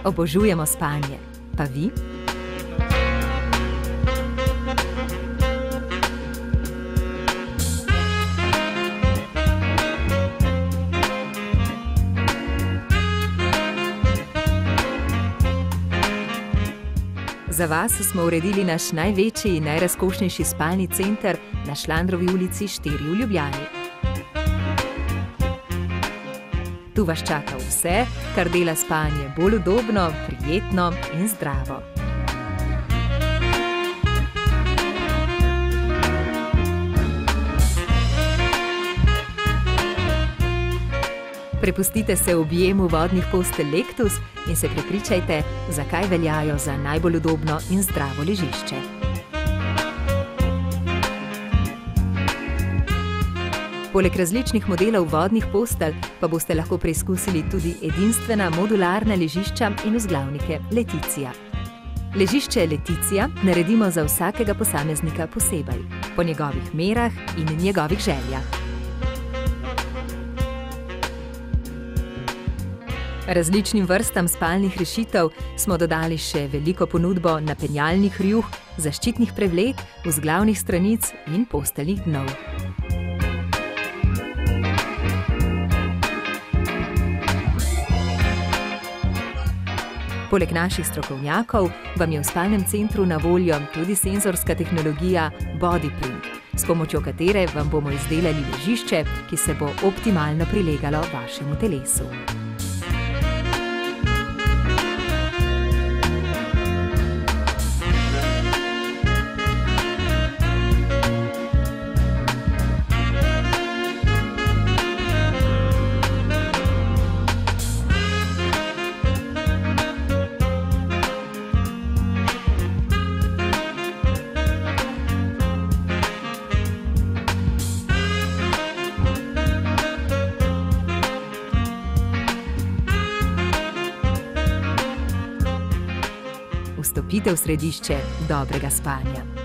Obožujemo spanje. Pa vi? Za vas smo uredili naš največji in najrazkošnejši spalni center na Šlandrovi ulici 4 v Ljubljani. Tu vas čaka vse, kar dela spanje bolj udobno, prijetno in zdravo. Prepustite se objemu vodnih postelj Lectus in se prepričajte, zakaj veljajo za najbolj udobno in zdravo ležišče. Poleg različnih modelov vodnih postelj pa boste lahko preizkusili tudi edinstvena modularna ležišča in vzglavnike Leticia. Ležišče Leticia naredimo za vsakega posameznika posebej, po njegovih merah in njegovih željah. Različnim vrstam spalnih rešitev smo dodali še veliko ponudbo napenjalnih rjuh, zaščitnih prevlek, vzglavnih stranic in posteljnih dnov. Poleg naših strokovnjakov vam je v spalnem centru na voljo tudi senzorska tehnologija BodyPrint, s pomočjo katere vam bomo izdelali ležišče, ki se bo optimalno prilegalo vašemu telesu. Vstopite v središče dobrega spanja.